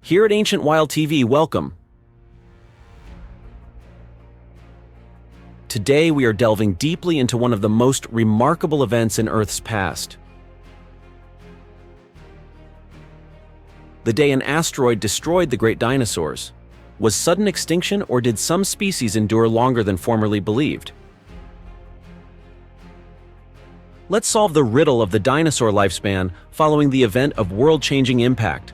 Here at Ancient Wild TV, welcome. Today we are delving deeply into one of the most remarkable events in Earth's past. The day an asteroid destroyed the great dinosaurs. Was sudden extinction, or did some species endure longer than formerly believed? Let's solve the riddle of the dinosaur lifespan following the event of world-changing impact.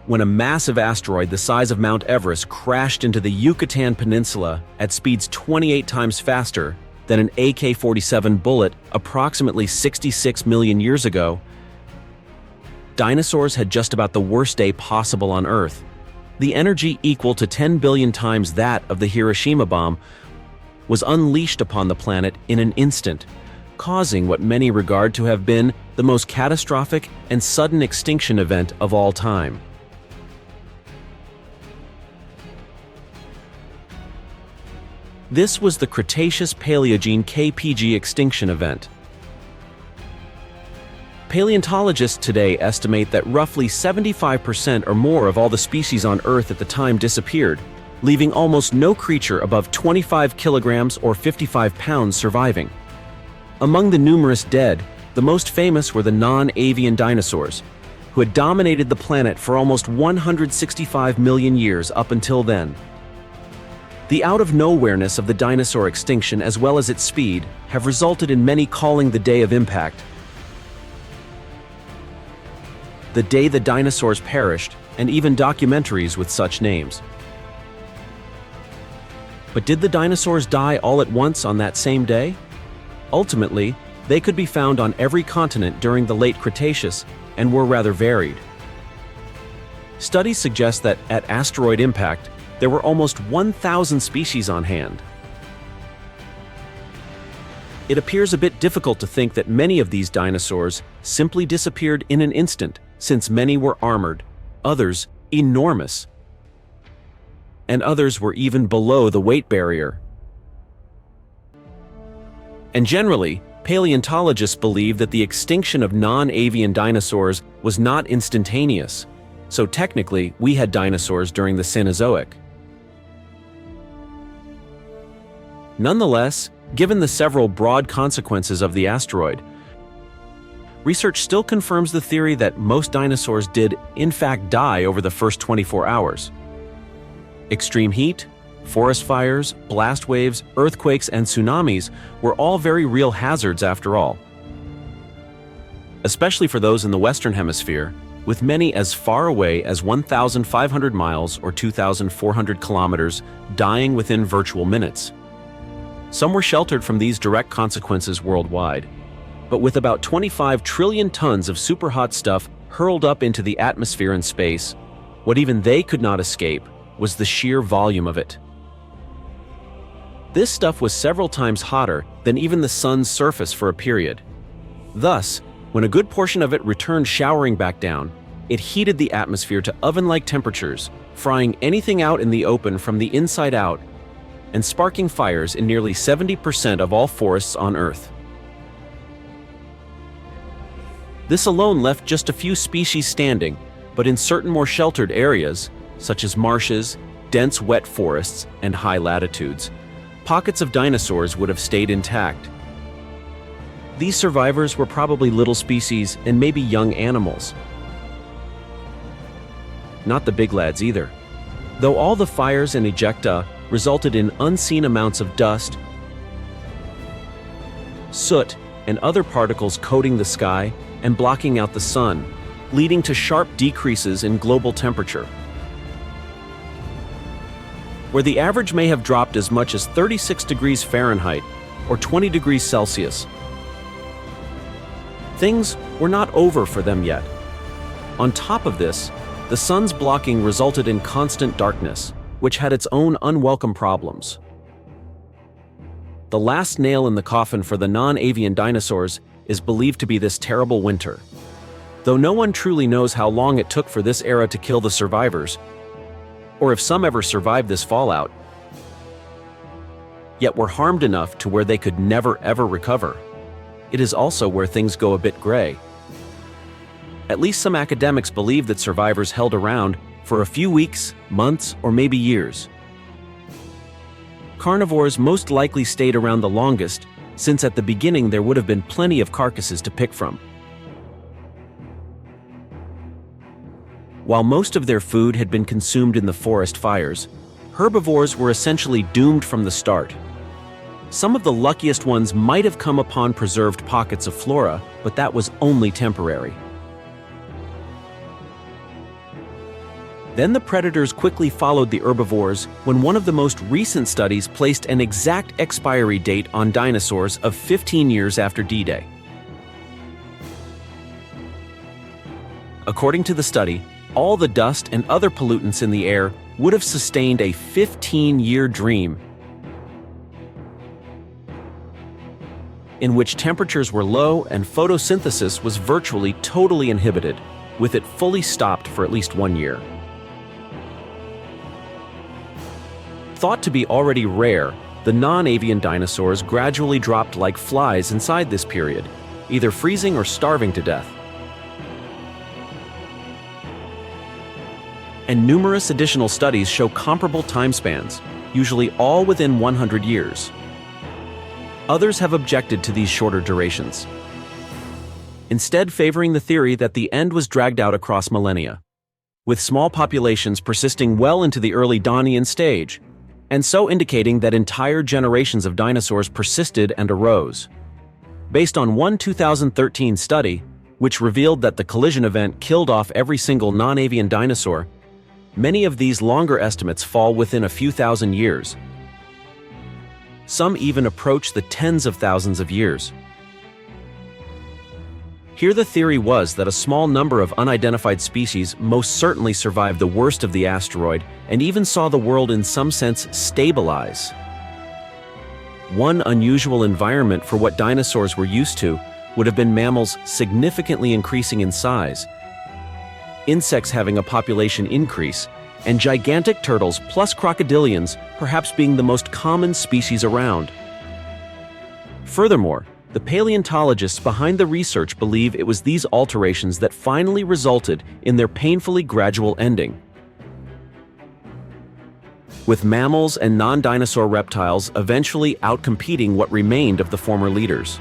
When a massive asteroid the size of Mount Everest crashed into the Yucatan Peninsula at speeds 28 times faster than an AK-47 bullet approximately 66 million years ago, dinosaurs had just about the worst day possible on Earth. The energy equal to 10 billion times that of the Hiroshima bomb was unleashed upon the planet in an instant, causing what many regard to have been the most catastrophic and sudden extinction event of all time. This was the Cretaceous-Paleogene KPG extinction event. Paleontologists today estimate that roughly 75% or more of all the species on Earth at the time disappeared, leaving almost no creature above 25 kilograms or 55 pounds surviving. Among the numerous dead, the most famous were the non-avian dinosaurs, who had dominated the planet for almost 165 million years up until then. The out-of-nowhereness of the dinosaur extinction as well as its speed have resulted in many calling the day of impact the day the dinosaurs perished, and even documentaries with such names. But did the dinosaurs die all at once on that same day? Ultimately, they could be found on every continent during the late Cretaceous and were rather varied. Studies suggest that at asteroid impact, there were almost 1,000 species on hand. It appears a bit difficult to think that many of these dinosaurs simply disappeared in an instant, since many were armored, others enormous, and others were even below the weight barrier. And generally, paleontologists believe that the extinction of non-avian dinosaurs was not instantaneous, so technically we had dinosaurs during the Cenozoic. Nonetheless, given the several broad consequences of the asteroid, research still confirms the theory that most dinosaurs did, in fact, die over the first 24 hours. Extreme heat, forest fires, blast waves, earthquakes, and tsunamis were all very real hazards after all. Especially for those in the Western Hemisphere, with many as far away as 1,500 miles or 2,400 kilometers dying within virtual minutes. Some were sheltered from these direct consequences worldwide. But with about 25 trillion tons of superhot stuff hurled up into the atmosphere and space, what even they could not escape was the sheer volume of it. This stuff was several times hotter than even the sun's surface for a period. Thus, when a good portion of it returned showering back down, it heated the atmosphere to oven-like temperatures, frying anything out in the open from the inside out and sparking fires in nearly 70% of all forests on Earth. This alone left just a few species standing, but in certain more sheltered areas, such as marshes, dense wet forests, and high latitudes, pockets of dinosaurs would have stayed intact. These survivors were probably little species and maybe young animals. Not the big lads either. Though all the fires and ejecta resulted in unseen amounts of dust, soot, and other particles coating the sky and blocking out the sun, leading to sharp decreases in global temperature, where the average may have dropped as much as 36 degrees Fahrenheit or 20 degrees Celsius. Things were not over for them yet. On top of this, the sun's blocking resulted in constant darkness, which had its own unwelcome problems. The last nail in the coffin for the non-avian dinosaurs is believed to be this terrible winter. Though no one truly knows how long it took for this era to kill the survivors, or if some ever survived this fallout, yet were harmed enough to where they could never ever recover. It is also where things go a bit gray. At least some academics believe that survivors held around for a few weeks, months, or maybe years. Carnivores most likely stayed around the longest, since at the beginning there would have been plenty of carcasses to pick from. While most of their food had been consumed in the forest fires, herbivores were essentially doomed from the start. Some of the luckiest ones might have come upon preserved pockets of flora, but that was only temporary. Then the predators quickly followed the herbivores when one of the most recent studies placed an exact expiry date on dinosaurs of 15 years after D-Day. According to the study, all the dust and other pollutants in the air would have sustained a 15-year dream in which temperatures were low and photosynthesis was virtually totally inhibited, with it fully stopped for at least 1 year. Thought to be already rare, the non-avian dinosaurs gradually dropped like flies inside this period, either freezing or starving to death. And numerous additional studies show comparable time spans, usually all within 100 years. Others have objected to these shorter durations, instead favoring the theory that the end was dragged out across millennia, with small populations persisting well into the early Daunian stage, and so indicating that entire generations of dinosaurs persisted and arose. Based on one 2013 study, which revealed that the collision event killed off every single non-avian dinosaur, many of these longer estimates fall within a few thousand years. Some even approach the tens of thousands of years. Here the theory was that a small number of unidentified species most certainly survived the worst of the asteroid and even saw the world in some sense stabilize. One unusual environment for what dinosaurs were used to would have been mammals significantly increasing in size, insects having a population increase, and gigantic turtles plus crocodilians perhaps being the most common species around. Furthermore, the paleontologists behind the research believe it was these alterations that finally resulted in their painfully gradual ending, with mammals and non-dinosaur reptiles eventually outcompeting what remained of the former leaders.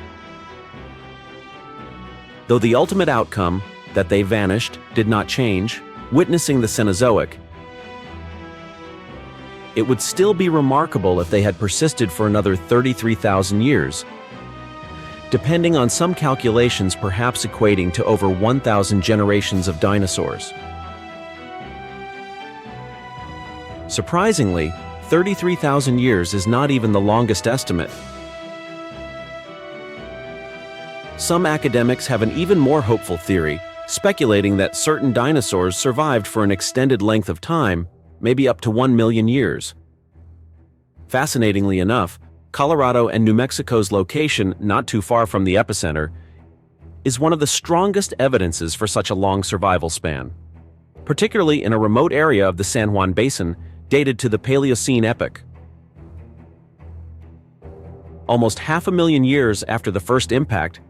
Though the ultimate outcome, that they vanished, did not change, witnessing the Cenozoic, it would still be remarkable if they had persisted for another 33,000 years, depending on some calculations perhaps equating to over 1,000 generations of dinosaurs. Surprisingly, 33,000 years is not even the longest estimate. Some academics have an even more hopeful theory, speculating that certain dinosaurs survived for an extended length of time, maybe up to 1 million years. Fascinatingly enough, Colorado and New Mexico's location, not too far from the epicenter, is one of the strongest evidences for such a long survival span, particularly in a remote area of the San Juan Basin dated to the Paleocene epoch. Almost 500,000 years after the first impact,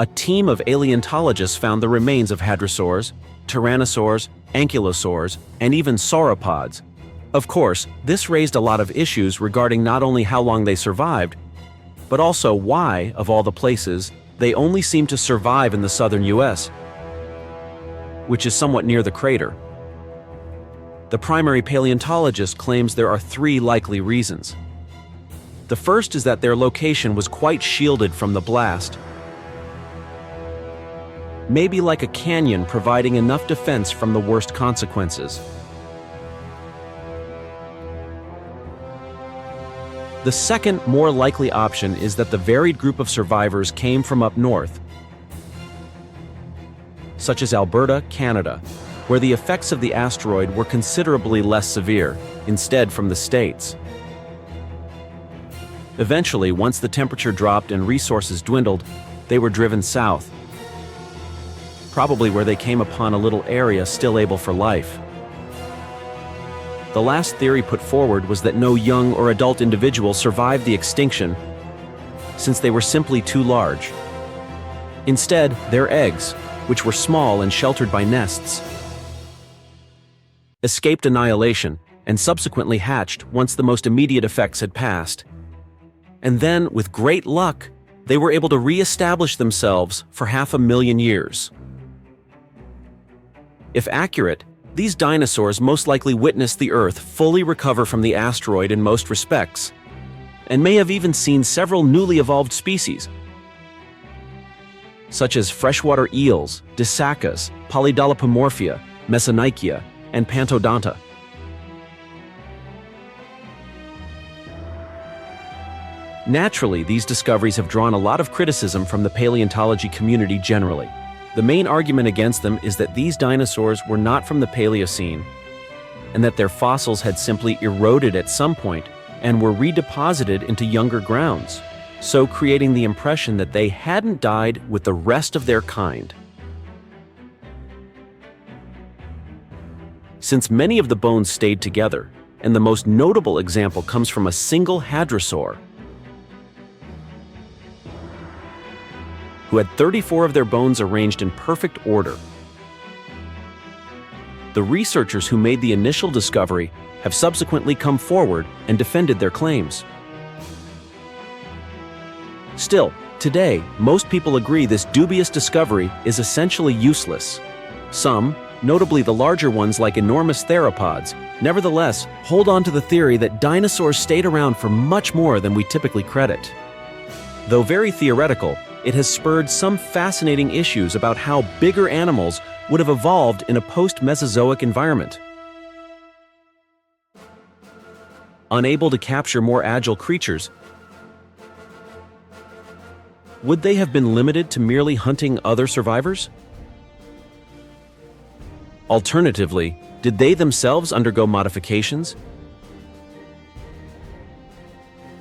a team of paleontologists found the remains of hadrosaurs, tyrannosaurs, ankylosaurs, and even sauropods. Of course, this raised a lot of issues regarding not only how long they survived, but also why, of all the places, they only seem to survive in the southern US, which is somewhat near the crater. The primary paleontologist claims there are 3 likely reasons. The first is that their location was quite shielded from the blast, maybe like a canyon providing enough defense from the worst consequences. The second, more likely option is that the varied group of survivors came from up north, such as Alberta, Canada, where the effects of the asteroid were considerably less severe, instead from the States. Eventually, once the temperature dropped and resources dwindled, they were driven south, probably where they came upon a little area still able for life. The last theory put forward was that no young or adult individual survived the extinction, since they were simply too large. Instead, their eggs, which were small and sheltered by nests, escaped annihilation and subsequently hatched once the most immediate effects had passed. And then, with great luck, they were able to re-establish themselves for 500,000 years. If accurate, these dinosaurs most likely witnessed the Earth fully recover from the asteroid in most respects, and may have even seen several newly evolved species, such as freshwater eels, Disacus, Polydolopomorphia, Mesonychia, and Pantodonta. Naturally, these discoveries have drawn a lot of criticism from the paleontology community generally. The main argument against them is that these dinosaurs were not from the Paleocene, and that their fossils had simply eroded at some point and were redeposited into younger grounds, so creating the impression that they hadn't died with the rest of their kind. Since many of the bones stayed together, and the most notable example comes from a single hadrosaur, who had 34 of their bones arranged in perfect order. The researchers who made the initial discovery have subsequently come forward and defended their claims. Still, today, most people agree this dubious discovery is essentially useless. Some, notably the larger ones like enormous theropods, nevertheless hold on to the theory that dinosaurs stayed around for much more than we typically credit. Though very theoretical, it has spurred some fascinating issues about how bigger animals would have evolved in a post-Mesozoic environment. Unable to capture more agile creatures, would they have been limited to merely hunting other survivors? Alternatively, did they themselves undergo modifications?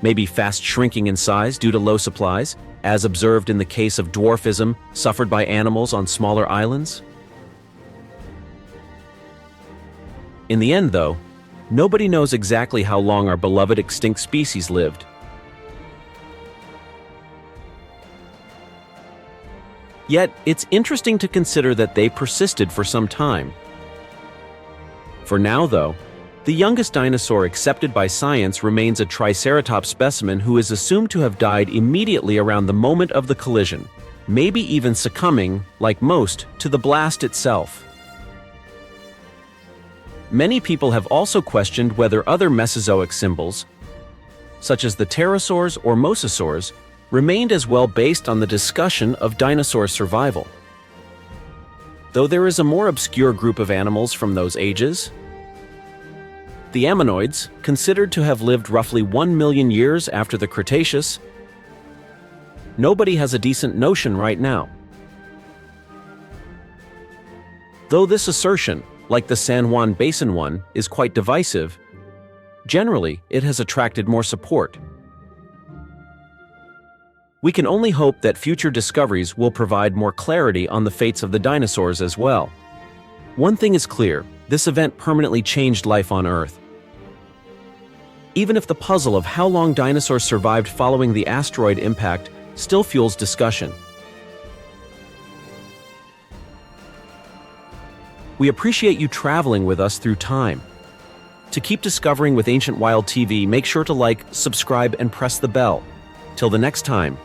Maybe fast shrinking in size due to low supplies, as observed in the case of dwarfism suffered by animals on smaller islands? In the end, though, nobody knows exactly how long our beloved extinct species lived. Yet, it's interesting to consider that they persisted for some time. For now, though, the youngest dinosaur accepted by science remains a Triceratops specimen who is assumed to have died immediately around the moment of the collision, maybe even succumbing, like most, to the blast itself. Many people have also questioned whether other Mesozoic symbols, such as the pterosaurs or mosasaurs, remained as well based on the discussion of dinosaur survival. Though there is a more obscure group of animals from those ages, the ammonoids, considered to have lived roughly 1 million years after the Cretaceous, nobody has a decent notion right now. Though this assertion, like the San Juan Basin one, is quite divisive, generally it has attracted more support. We can only hope that future discoveries will provide more clarity on the fates of the dinosaurs as well. One thing is clear, this event permanently changed life on Earth. Even if the puzzle of how long dinosaurs survived following the asteroid impact still fuels discussion. We appreciate you traveling with us through time. To keep discovering with Ancient Wild TV, make sure to like, subscribe, and press the bell. Till the next time.